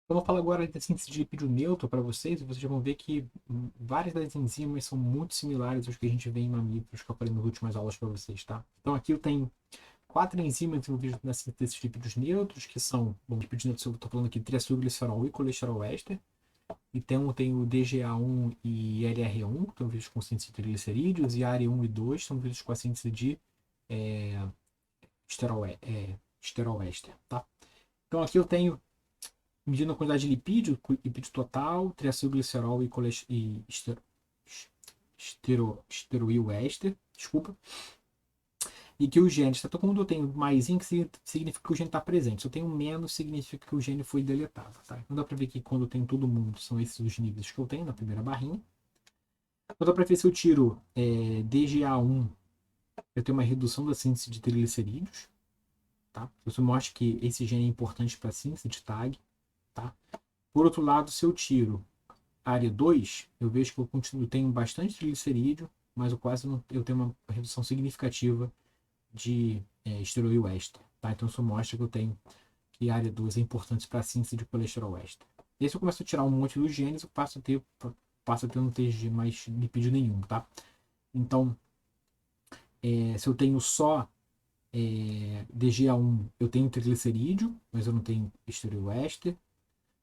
Eu vou falar agora da síntese de lipídio neutro para vocês, e vocês já vão ver que várias das enzimas são muito similares aos que a gente vê em mamíferos, que eu falei nas últimas aulas para vocês, tá? Então aqui eu tenho quatro enzimas envolvidas na síntese desses lipídios neutros, que são, bom, lipídios neutros eu estou falando aqui, triacilglicerol e colesterol éster, e tem o DGA1 e LR1, que estão envolvidos com síntese de triglicerídeos, e ARE1 e 2 estão envolvidos com a síntese de é, esterol éster, tá? Então aqui eu tenho medindo a quantidade de lipídio total, triacilglicerol e esteroil éster, desculpa, e que o gene, então quando eu tenho mais que significa que o gene está presente, se eu tenho menos, significa que o gene foi deletado, tá? Então dá para ver que quando eu tenho todo mundo, são esses os níveis que eu tenho na primeira barrinha. Então dá para ver se eu tiro DGA1, eu tenho uma redução da síntese de triglicerídeos, tá? Isso mostra que esse gene é importante para a síntese de TAG, tá? Por outro lado, se eu tiro área 2, eu vejo que eu tenho bastante triglicerídeo, mas eu tenho uma redução significativa de esteroil éster. Tá? Então isso mostra que eu tenho que a área 2 é importante para a síntese de colesterol éster. E se eu começo a tirar um monte dos genes, eu passo a ter não ter mais lipídio nenhum. Tá? Então, se eu tenho só DGA1, eu tenho triglicerídeo, mas eu não tenho esteroil éster.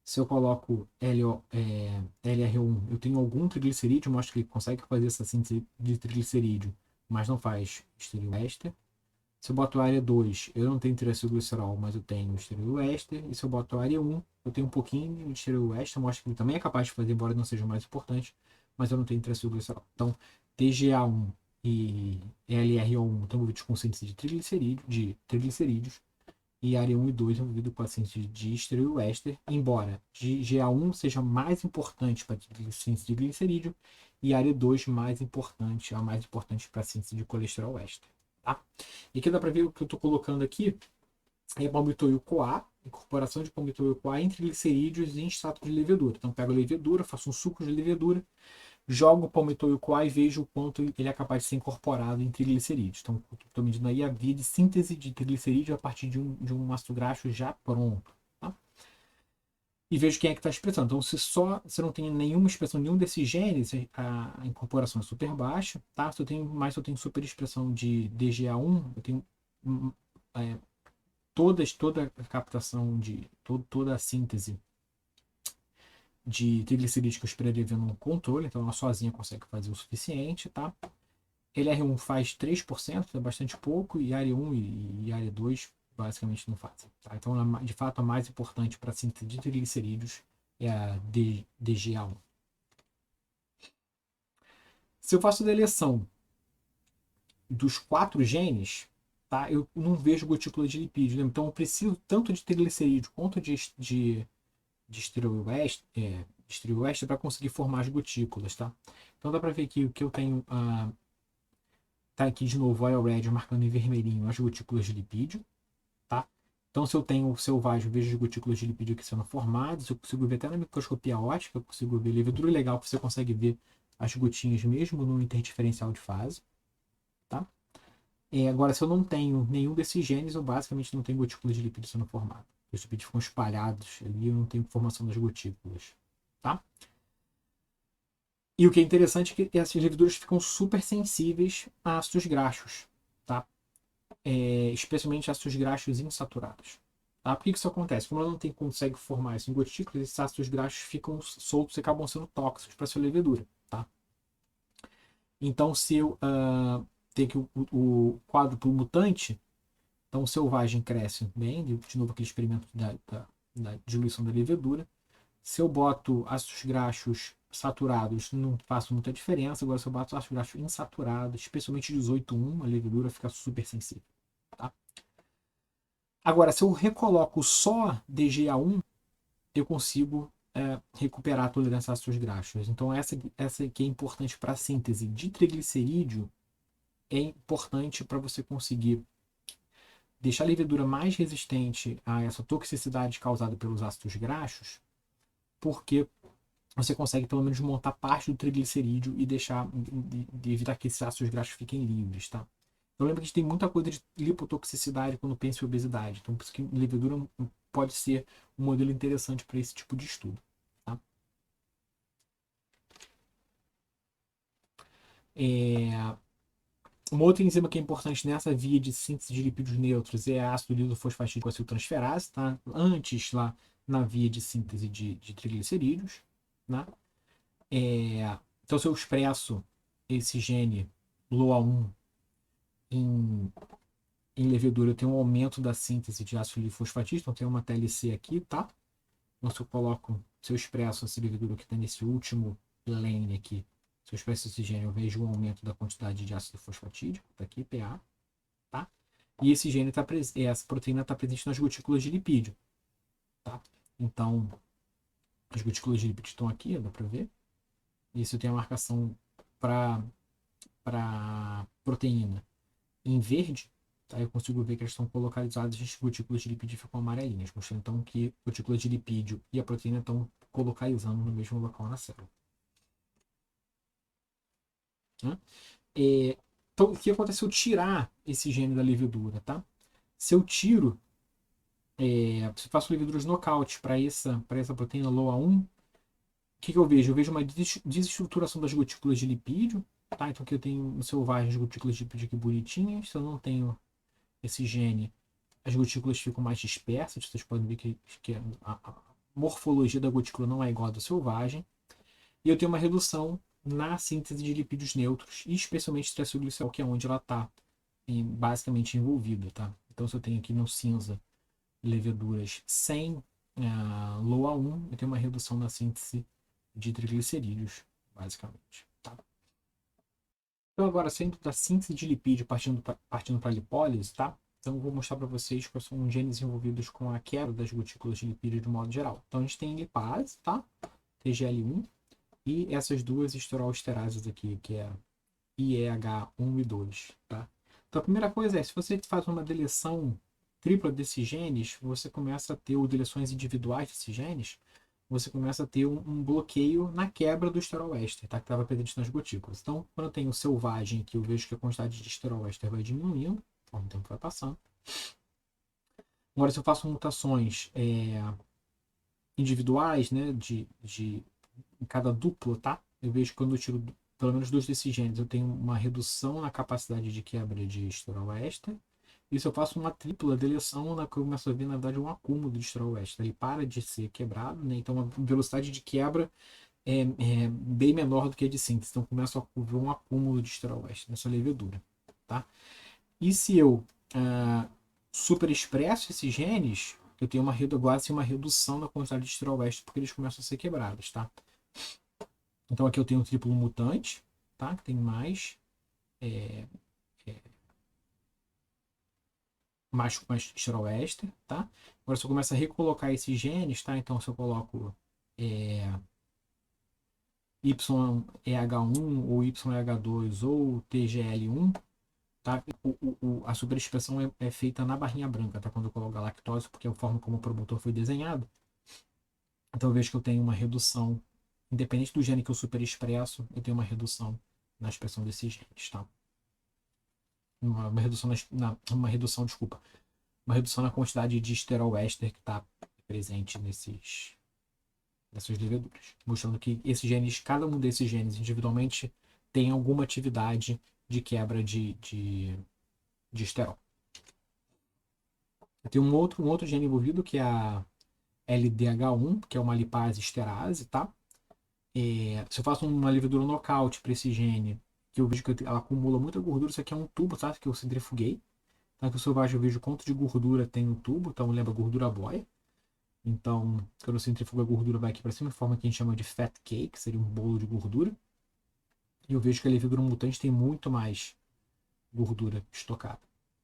Se eu coloco LR1, eu tenho algum triglicerídeo, mostra que ele consegue fazer essa síntese de triglicerídeo, mas não faz esteroéster. Se eu boto área 2, eu não tenho triacilglicerol, mas eu tenho esteroéster. E se eu boto área 1, eu tenho um pouquinho de esteroéster, mostra que ele também é capaz de fazer, embora não seja o mais importante, mas eu não tenho triacilglicerol. Então, TGA1 e LRO1 estão envolvidos com síntese de triglicerídeos, e área 1 e 2 envolvido com a síntese de esteroéster, embora GA1 seja mais importante para a síntese de glicerídeo e área 2 a mais importante para a síntese de colesterol éster. Tá? E aqui dá para ver o que eu estou colocando aqui é palmitoil-CoA, incorporação de palmitoil-CoA em triglicerídeos em extrato de levedura. Então, pego a levedura, faço um suco de levedura, jogo o palmitoil-CoA e vejo o quanto ele é capaz de ser incorporado em triglicerídeos. Então, estou medindo aí a via de síntese de triglicerídeo a partir de um ácido graxo já pronto. Tá? E vejo quem é que está expressando. Então, se não tem nenhuma expressão de nenhum desses genes, a incorporação é super baixa. Tá? Se eu tenho super expressão de DGA1, eu tenho é, toda a captação toda a síntese de triglicerídeos que eu esperaria ver no controle, então ela sozinha consegue fazer o suficiente, tá? LR1 faz 3%, é bastante pouco, e área 1 e área 2 basicamente não fazem. Tá? Então, de fato, a mais importante para a síntese de triglicerídeos é a DGA1. Se eu faço deleção dos 4 genes, tá? Eu não vejo gotícula de lipídio, né? Então eu preciso tanto de triglicerídeo quanto de esteroeste para conseguir formar as gotículas, tá? Então dá para ver aqui o que eu tenho, tá aqui de novo oil red marcando em vermelhinho as gotículas de lipídio, tá? Então se eu tenho selvagem, eu vejo as gotículas de lipídio aqui sendo formadas, eu consigo ver até na microscopia óptica, eu consigo ver levedura legal, que você consegue ver as gotinhas mesmo no interdiferencial de fase, tá? Agora, se eu não tenho nenhum desses genes, eu basicamente não tenho gotículas de lipídio sendo formadas. Os lipídios ficam espalhados ali, eu não tenho formação das gotículas, tá? E o que é interessante é que essas leveduras ficam super sensíveis a ácidos graxos, tá? Especialmente ácidos graxos insaturados. Tá? Por que isso acontece? Como ela não consegue formar isso em gotículas, esses ácidos graxos ficam soltos e acabam sendo tóxicos para a sua levedura. Tá? Então, se eu ter que o quádruplo mutante, então o selvagem cresce bem, de novo aquele experimento da diluição da levedura. Se eu boto ácidos graxos saturados, não faço muita diferença. Agora, se eu boto ácidos graxos insaturados, especialmente 18,1, a levedura fica super sensível. Tá? Agora, se eu recoloco só DGA1, eu consigo recuperar a tolerância a ácidos graxos. Então, essa que é importante para a síntese de triglicerídeo é importante para você conseguir deixar a levedura mais resistente a essa toxicidade causada pelos ácidos graxos, porque você consegue pelo menos montar parte do triglicerídeo e de evitar que esses ácidos graxos fiquem livres, tá? Eu lembro que a gente tem muita coisa de lipotoxicidade quando pensa em obesidade. Então, por isso que levedura pode ser um modelo interessante para esse tipo de estudo. Tá? Uma outra enzima que é importante nessa via de síntese de lipídios neutros é a ácido lisofosfatídico aciltransferase, tá? Antes lá na via de síntese de triglicerídeos, né? Então, se eu expresso esse gene LOA1 em levedura, eu tenho um aumento da síntese de ácido lisofosfatídico, então tem uma TLC aqui, tá? Então, se eu expresso essa levedura que está nesse último lane aqui, se eu expresso esse gene, eu vejo um aumento da quantidade de ácido fosfatídico, tá aqui, PA, tá? E esse gene essa proteína está presente nas gotículas de lipídio, tá? Então, as gotículas de lipídio estão aqui, dá para ver. E se eu tenho a marcação para proteína em verde, tá? Eu consigo ver que elas estão localizadas nas gotículas de lipídio ficam amarelinhas, mostrando então que gotículas de lipídio e a proteína estão localizando no mesmo local na célula. Né? Então, o que acontece se eu tirar esse gene da levedura, tá? Se eu tiro, se eu faço leveduras nocaute para essa proteína LOA1, o que eu vejo? Eu vejo uma desestruturação das gotículas de lipídio, tá? Então aqui eu tenho no selvagem as gotículas de lipídio aqui bonitinhas. Se eu não tenho esse gene, as gotículas ficam mais dispersas. Vocês podem ver que a morfologia da gotícula não é igual à do selvagem. E eu tenho uma redução na síntese de lipídios neutros, e especialmente triacilglicerol, que é onde ela está basicamente envolvida, tá? Então, se eu tenho aqui no cinza leveduras sem LOA1, eu tenho uma redução na síntese de triglicerídeos, basicamente, tá? Então, agora, saindo da síntese de lipídio, partindo para a lipólise, tá? Então, eu vou mostrar para vocês quais são os genes envolvidos com a quebra das gotículas de lipídio de modo geral. Então, a gente tem lipase, tá? TGL1, e essas duas esterolesterases aqui, que é IEH1 e 2, tá? Então a primeira coisa é, se você faz uma deleção tripla desses genes, você começa a ter, ou deleções individuais desses genes, você começa a ter um bloqueio na quebra do esterol-éster, tá? Que estava presente nas gotículas. Então, quando eu tenho selvagem aqui, eu vejo que a quantidade de esterol-éster vai diminuindo, conforme o tempo vai passando. Agora, se eu faço mutações individuais, né, em cada duplo, tá? Eu vejo que quando eu tiro pelo menos 2 desses genes, eu tenho uma redução na capacidade de quebra de esterol-éster. E se eu faço uma tripla deleção, na que eu começo a ver, na verdade, um acúmulo de esterol-éster. Ele para de ser quebrado, né? Então a velocidade de quebra é bem menor do que a de síntese. Então começa a ver um acúmulo de esterol-éster nessa levedura, tá? E se eu superexpresso esses genes, eu tenho quase uma redução na quantidade de esterol-éster, porque eles começam a ser quebrados, tá? Então aqui eu tenho um triplo mutante, tá? Que tem mais esterol-éster, tá? Agora se eu começo a recolocar esses genes, tá? Então se eu coloco YEH1 ou YEH2 ou TGL1, tá? A superexpressão é feita na barrinha branca, tá? Quando eu coloco a lactose, porque é a forma como o promotor foi desenhado. Então eu vejo que eu tenho uma redução, independente do gene que eu superexpresso, eu tenho uma redução na expressão desses genes, tá? Uma redução uma redução na quantidade de esterol-éster que está presente nessas leveduras, mostrando que esses genes, cada um desses genes individualmente tem alguma atividade de quebra de esterol. Tem um outro gene envolvido que é a LDH1, que é uma lipase esterase, tá? Se eu faço uma levedura nocaute para esse gene, que eu vejo que ela acumula muita gordura, isso aqui é um tubo, tá? Que eu centrifuguei. Tá? Que o selvagem eu vejo quanto de gordura tem no tubo, então lembra gordura boia. Então, quando eu centrifugo a gordura vai aqui para cima, forma que a gente chama de fat cake, seria um bolo de gordura. E eu vejo que a levedura mutante tem muito mais gordura estocada,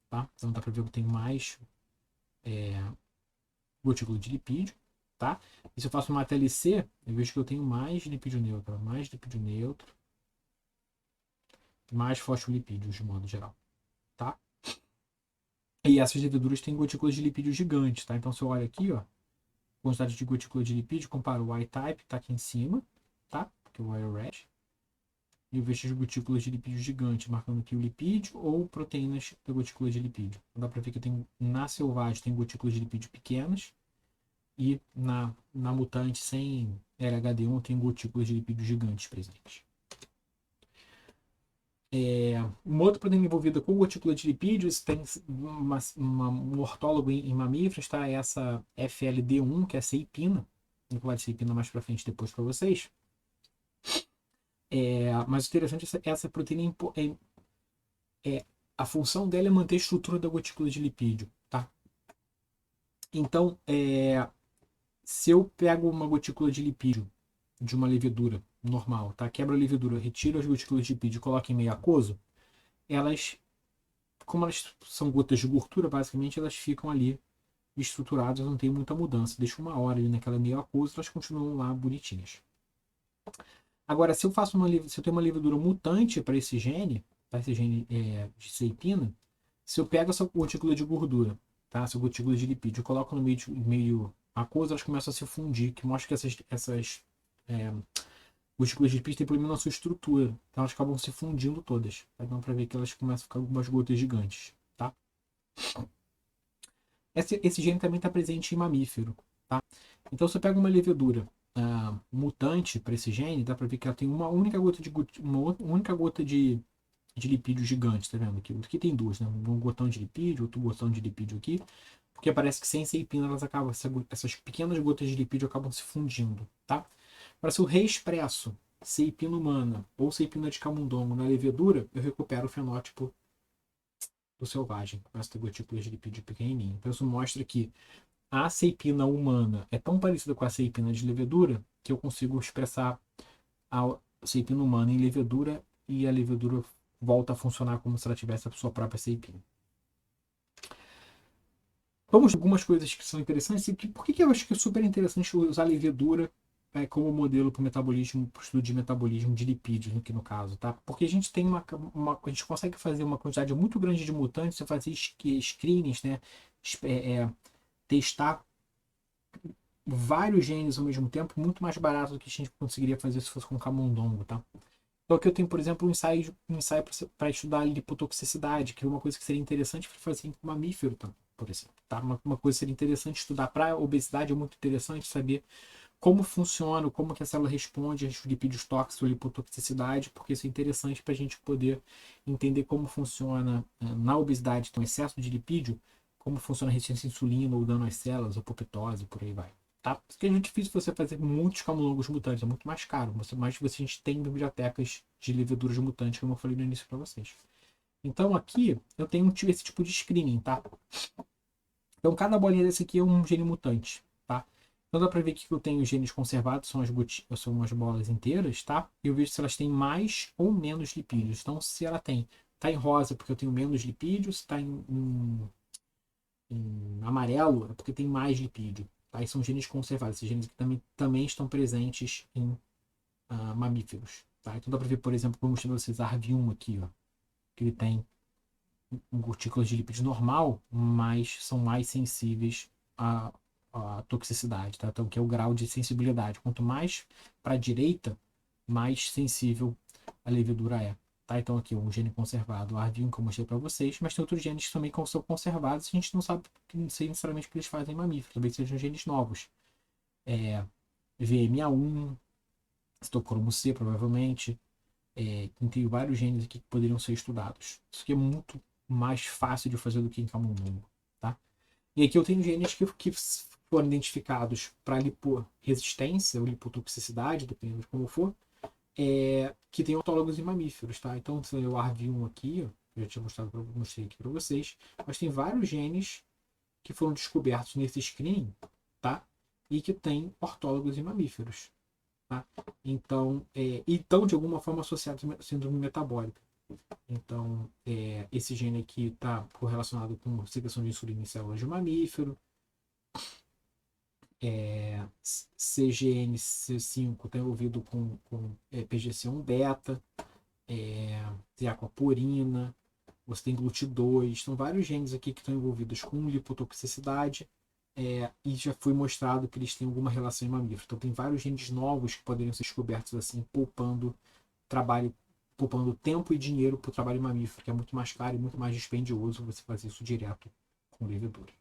tá? Então dá para ver que tem mais gotícula de lipídio, tá? E se eu faço uma TLC, eu vejo que eu tenho mais lipídio neutro, mais fosfolipídios de modo geral, tá? E essas leveduras têm gotículas de lipídio gigantes, tá? Então se eu olho aqui, ó, quantidade de gotícula de lipídio, comparo o Y-type, tá aqui em cima, tá? Que é o Y-red. E eu vejo as gotículas de lipídio gigante, marcando aqui o lipídio ou proteínas da gotícula de lipídio. Então dá para ver que eu tenho, na selvagem, tem gotículas de lipídio pequenas, e na mutante sem LHD1 tem gotículas de lipídios gigantes presentes. Uma outra proteína envolvida com gotícula de lipídios tem um ortólogo em mamíferos, tá? Essa FLD1, que é a ceipina. Vou falar de ceipina mais pra frente depois para vocês. Mas o interessante é essa proteína a função dela é manter a estrutura da gotícula de lipídio, tá? Então, se eu pego uma gotícula de lipídio de uma levedura normal, tá? Quebra a levedura, retiro as gotículas de lipídio e coloco em meio aquoso, como elas são gotas de gordura, basicamente elas ficam ali estruturadas, não tem muita mudança. Deixo uma hora ali naquela meio aquoso, elas continuam lá bonitinhas. Agora, se eu tenho uma levedura mutante para esse gene, de ceipina, se eu pego essa gotícula de gordura, tá? Essa gotícula de lipídio, eu coloco no meio aquoso, elas começam a se fundir, que mostra que essas gotículas de lipídio têm problema na sua estrutura, então elas acabam se fundindo todas. Tá? Então, para ver que elas começam a ficar algumas gotas gigantes, tá? Esse gene também está presente em mamífero, tá? Então, se eu pego uma levedura mutante para esse gene, dá para ver que ela tem uma única gota de lipídio gigante, tá vendo? Aqui tem duas, né? Um gotão de lipídio, outro gotão de lipídio aqui, porque parece que sem ceipina essas pequenas gotas de lipídio acabam se fundindo, tá? Agora, se eu reexpresso ceipina humana ou ceipina de camundongo na levedura, eu recupero o fenótipo do selvagem, com essa gotícula de lipídio pequenininho. Então, isso mostra que a ceipina humana é tão parecida com a ceipina de levedura que eu consigo expressar a ceipina humana em levedura e a levedura volta a funcionar como se ela tivesse a sua própria ceipina. Vamos ver algumas coisas que são interessantes. Por que eu acho que é super interessante usar a levedura como modelo para o metabolismo, para o estudo de metabolismo de lipídios, aqui no caso, tá? Porque a gente tem a gente consegue fazer uma quantidade muito grande de mutantes, fazer screenings, né? Testar vários genes ao mesmo tempo, muito mais barato do que a gente conseguiria fazer se fosse com camundongo, tá? Então aqui eu tenho, por exemplo, um ensaio para estudar a lipotoxicidade, que é uma coisa que seria interessante para fazer em mamífero, tá? Por exemplo. Tá? Uma coisa que seria interessante estudar para obesidade, é muito interessante saber como funciona, como que a célula responde aos lipídios tóxicos, lipotoxicidade, porque isso é interessante para a gente poder entender como funciona na obesidade, então excesso de lipídio, como funciona a resistência à insulina ou dano às células, apoptose, por aí vai. Tá? Porque é muito difícil você fazer muitos camundongos mutantes, é muito mais caro, mas a gente tem bibliotecas de leveduras mutantes, como eu falei no início para vocês. Então aqui eu tenho esse tipo de screening, tá? Então cada bolinha desse aqui é um gene mutante, tá? Então dá para ver que eu tenho genes conservados, são as bolas inteiras, tá? E eu vejo se elas têm mais ou menos lipídios. Então se ela tá em rosa porque eu tenho menos lipídios, se tá em amarelo é porque tem mais lipídio. Tá? E são genes conservados. Esses genes que também estão presentes em mamíferos. Tá? Então dá para ver, por exemplo, como mostrei para vocês, ARV1 aqui, ó, que ele tem gotículas de lipídio normal, mas são mais sensíveis à toxicidade. Tá? Então, que é o grau de sensibilidade. Quanto mais para a direita, mais sensível a levedura é. Tá? Então aqui um gene conservado, o ARV1 que eu mostrei para vocês, mas tem outros genes que também são conservados, a gente não sabe, não sei necessariamente o que eles fazem em mamíferos, talvez sejam genes novos. VMA1, citocromo C, provavelmente. Tem vários genes aqui que poderiam ser estudados. Isso aqui é muito mais fácil de fazer do que em camundongo. Tá? E aqui eu tenho genes que foram identificados para liporesistência ou lipotoxicidade, dependendo de como for, que tem autólogos em mamíferos, tá? Então, se eu ARV1 aqui, eu já tinha mostrei aqui para vocês, mas tem vários genes que foram descobertos nesse screening, tá? E que tem ortólogos em mamíferos, tá? Então, de alguma forma associados à síndrome metabólica. Então, esse gene aqui está correlacionado com secreção de insulina em células de mamífero. CGNC5 está envolvido com PGC1 beta, aquaporina, você tem GLUT2, são vários genes aqui que estão envolvidos com lipotoxicidade, e já foi mostrado que eles têm alguma relação em mamífero. Então tem vários genes novos que poderiam ser descobertos assim, poupando tempo e dinheiro para o trabalho em mamífero, que é muito mais caro e muito mais dispendioso você fazer isso direto com levedura.